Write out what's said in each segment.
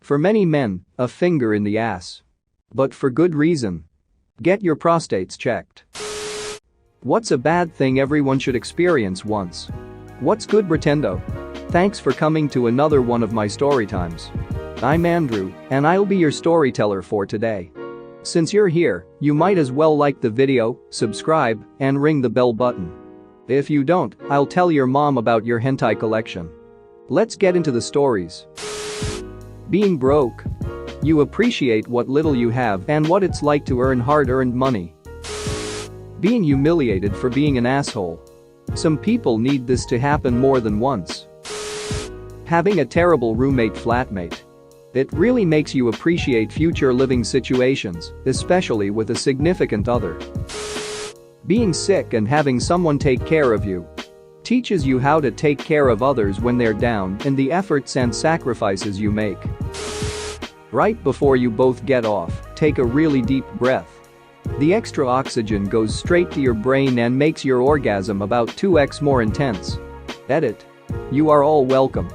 For many men, a finger in the ass. But for good reason. Get your prostates checked. What's a bad thing everyone should experience once? What's good, Pretendo? Thanks for coming to another one of my story times. I'm Andrew, and I'll be your storyteller for today. Since you're here, you might as well like the video, subscribe, and ring the bell button. If you don't, I'll tell your mom about your hentai collection. Let's get into the stories. Being broke. You appreciate what little you have and what it's like to earn hard-earned money. Being humiliated for being an asshole. Some people need this to happen more than once. Having a terrible roommate/flatmate. It really makes you appreciate future living situations, especially with a significant other. Being sick and having someone take care of you. Teaches you how to take care of others when they're down and the efforts and sacrifices you make. Right before you both get off, take a really deep breath. The extra oxygen goes straight to your brain and makes your orgasm about 2x more intense. Edit. You are all welcome.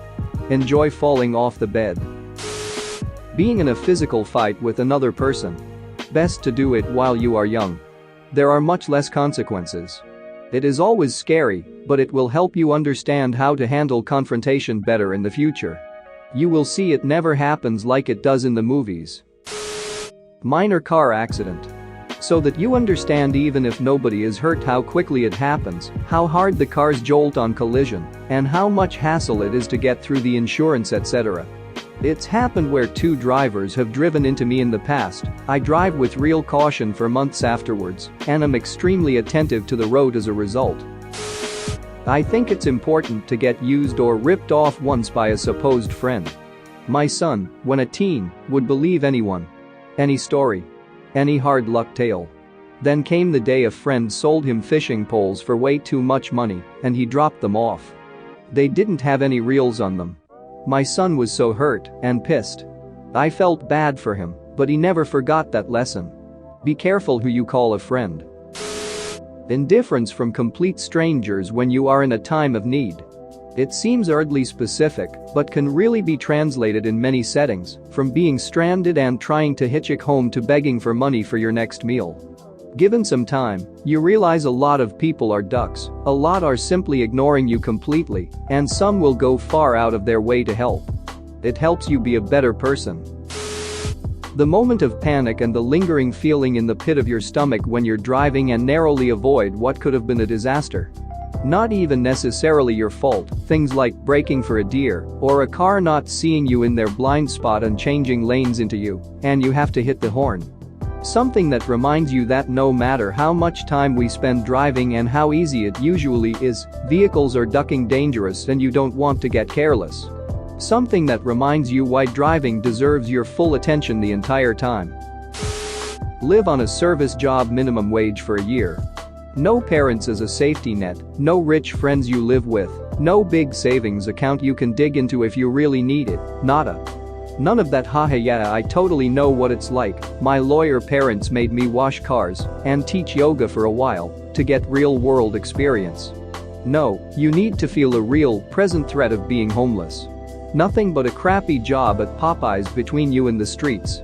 Enjoy falling off the bed. Being in a physical fight with another person. Best to do it while you are young. There are much less consequences. It is always scary, but it will help you understand how to handle confrontation better in the future. You will see it never happens like it does in the movies. Minor car accident. So that you understand, even if nobody is hurt, how quickly it happens, how hard the cars jolt on collision, and how much hassle it is to get through the insurance, etc. It's happened where two drivers have driven into me in the past. I drive with real caution for months afterwards, and am extremely attentive to the road as a result. I think it's important to get used or ripped off once by a supposed friend. My son, when a teen, would believe anyone. Any story. Any hard luck tale. Then came the day a friend sold him fishing poles for way too much money, and he dropped them off. They didn't have any reels on them. My son was so hurt and pissed. I felt bad for him, but he never forgot that lesson. Be careful who you call a friend. Indifference from complete strangers when you are in a time of need. It seems oddly specific, but can really be translated in many settings, from being stranded and trying to hitchhike home to begging for money for your next meal. Given some time, you realize a lot of people are ducks, a lot are simply ignoring you completely, and some will go far out of their way to help. It helps you be a better person. The moment of panic and the lingering feeling in the pit of your stomach when you're driving and narrowly avoid what could have been a disaster. Not even necessarily your fault, things like braking for a deer or a car not seeing you in their blind spot and changing lanes into you, and you have to hit the horn. Something that reminds you that no matter how much time we spend driving and how easy it usually is, vehicles are ducking dangerous and you don't want to get careless. Something that reminds you why driving deserves your full attention the entire time. Live on a service job minimum wage for a year. No parents as a safety net, no rich friends you live with, no big savings account you can dig into if you really need it, nada. None of that. Haha, yeah, I totally know what it's like. My lawyer parents made me wash cars and teach yoga for a while to get real-world experience. No, you need to feel a real, present threat of being homeless. Nothing but a crappy job at Popeyes between you and the streets.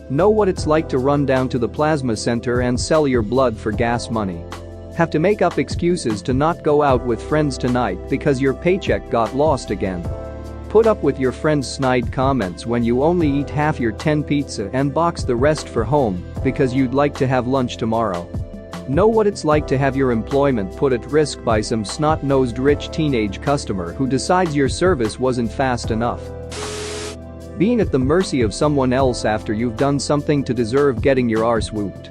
Know what it's like to run down to the plasma center and sell your blood for gas money. Have to make up excuses to not go out with friends tonight because your paycheck got lost again. Put up with your friends' snide comments when you only eat half your 10 pizza and box the rest for home because you'd like to have lunch tomorrow. Know what it's like to have your employment put at risk by some snot-nosed rich teenage customer who decides your service wasn't fast enough. Being at the mercy of someone else after you've done something to deserve getting your arse whooped.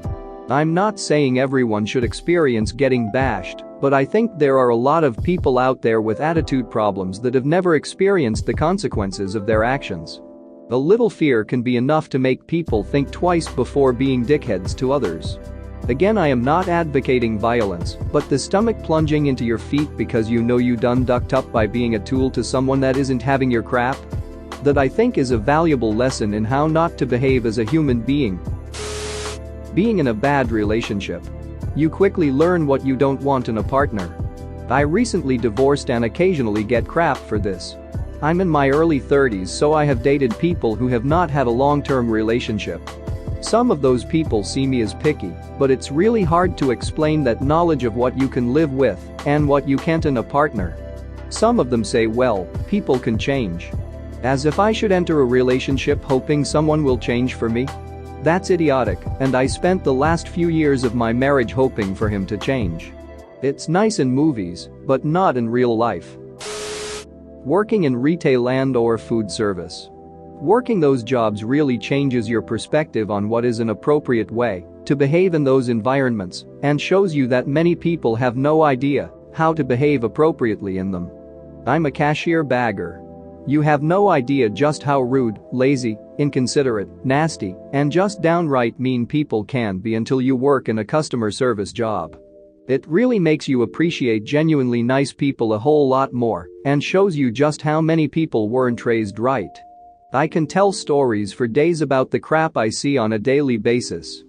I'm not saying everyone should experience getting bashed, but I think there are a lot of people out there with attitude problems that have never experienced the consequences of their actions. A little fear can be enough to make people think twice before being dickheads to others. Again, I am not advocating violence, but the stomach plunging into your feet because you know you done ducked up by being a tool to someone that isn't having your crap? That I think is a valuable lesson in how not to behave as a human being. Being in a bad relationship. You quickly learn what you don't want in a partner. I recently divorced and occasionally get crap for this. I'm in my early 30s, so I have dated people who have not had a long-term relationship. Some of those people see me as picky, but it's really hard to explain that knowledge of what you can live with and what you can't in a partner. Some of them say, well, people can change. As if I should enter a relationship hoping someone will change for me? That's idiotic, and I spent the last few years of my marriage hoping for him to change. It's nice in movies, but not in real life. Working in retail and/or food service. Working those jobs really changes your perspective on what is an appropriate way to behave in those environments and shows you that many people have no idea how to behave appropriately in them. I'm a cashier bagger. You have no idea just how rude, lazy, inconsiderate, nasty, and just downright mean people can be until you work in a customer service job. It really makes you appreciate genuinely nice people a whole lot more and shows you just how many people weren't raised right. I can tell stories for days about the crap I see on a daily basis.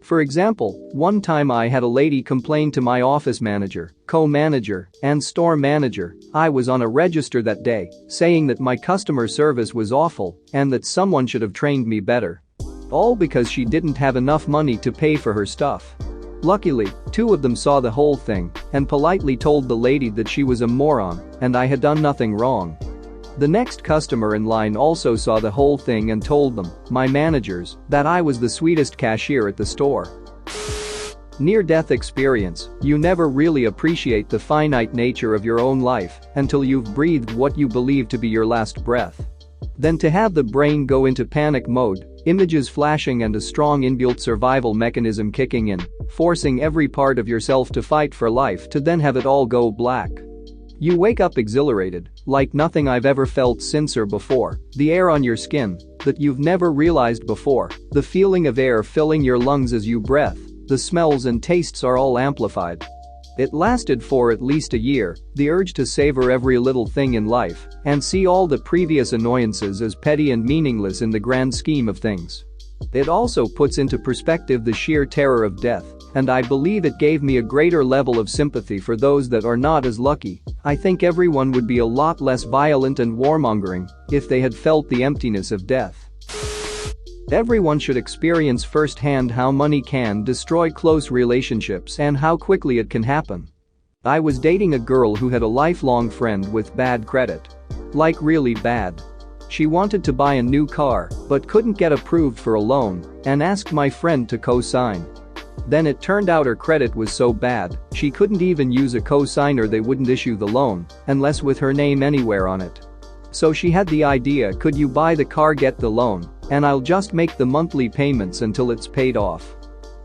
For example, one time I had a lady complain to my office manager, co-manager, and store manager I was on a register that day, saying that my customer service was awful and that someone should have trained me better. All because she didn't have enough money to pay for her stuff. Luckily, two of them saw the whole thing and politely told the lady that she was a moron and I had done nothing wrong. The next customer in line also saw the whole thing and told them, my managers, that I was the sweetest cashier at the store. Near-death experience. You never really appreciate the finite nature of your own life until you've breathed what you believe to be your last breath. Then to have the brain go into panic mode, images flashing and a strong inbuilt survival mechanism kicking in, forcing every part of yourself to fight for life to then have it all go black. You wake up exhilarated, like nothing I've ever felt since or before, the air on your skin that you've never realized before, the feeling of air filling your lungs as you breathe, the smells and tastes are all amplified. It lasted for at least a year, the urge to savor every little thing in life and see all the previous annoyances as petty and meaningless in the grand scheme of things. It also puts into perspective the sheer terror of death, and I believe it gave me a greater level of sympathy for those that are not as lucky. I think everyone would be a lot less violent and warmongering if they had felt the emptiness of death. Everyone should experience firsthand how money can destroy close relationships and how quickly it can happen. I was dating a girl who had a lifelong friend with bad credit. Like really bad. She wanted to buy a new car but couldn't get approved for a loan and asked my friend to co-sign. Then it turned out her credit was so bad, she couldn't even use a co-signer. They wouldn't issue the loan unless with her name anywhere on it. So she had the idea, could you buy the car, get the loan, and I'll just make the monthly payments until it's paid off.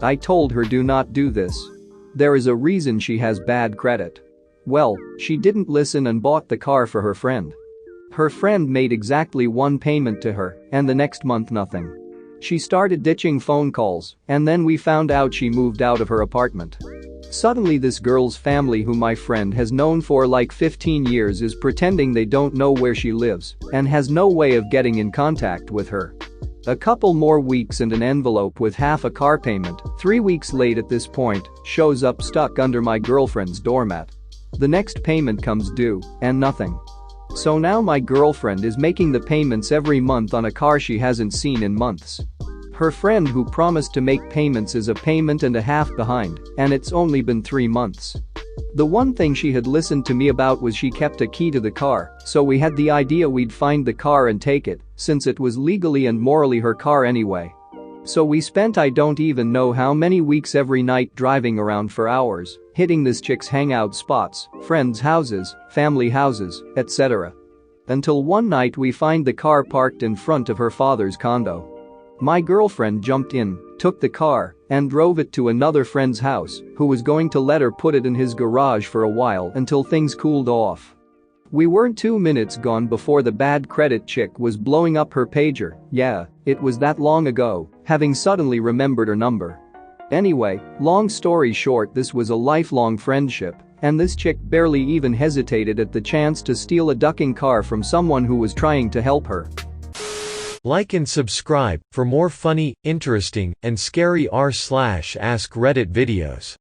I told her, do not do this. There is a reason she has bad credit. Well, she didn't listen and bought the car for her friend. Her friend made exactly one payment to her, and the next month nothing. She started ditching phone calls, and then we found out she moved out of her apartment. Suddenly this girl's family, who my friend has known for like 15 years, is pretending they don't know where she lives and has no way of getting in contact with her. A couple more weeks and an envelope with half a car payment, 3 weeks late at this point, shows up stuck under my girlfriend's doormat. The next payment comes due, and nothing. So now my girlfriend is making the payments every month on a car she hasn't seen in months. Her friend who promised to make payments is a payment and a half behind, and it's only been 3 months. The one thing she had listened to me about was she kept a key to the car, so we had the idea we'd find the car and take it, since it was legally and morally her car anyway. So we spent I don't even know how many weeks every night driving around for hours, hitting this chick's hangout spots, friends' houses, family houses, etc. Until one night we find the car parked in front of her father's condo. My girlfriend jumped in, took the car, and drove it to another friend's house, who was going to let her put it in his garage for a while until things cooled off. We weren't 2 minutes gone before the bad credit chick was blowing up her pager. Yeah, it was that long ago, having suddenly remembered her number. Anyway, long story short, this was a lifelong friendship, and this chick barely even hesitated at the chance to steal a ducking car from someone who was trying to help her. Like and subscribe for more funny, interesting, and scary r/ask Reddit videos.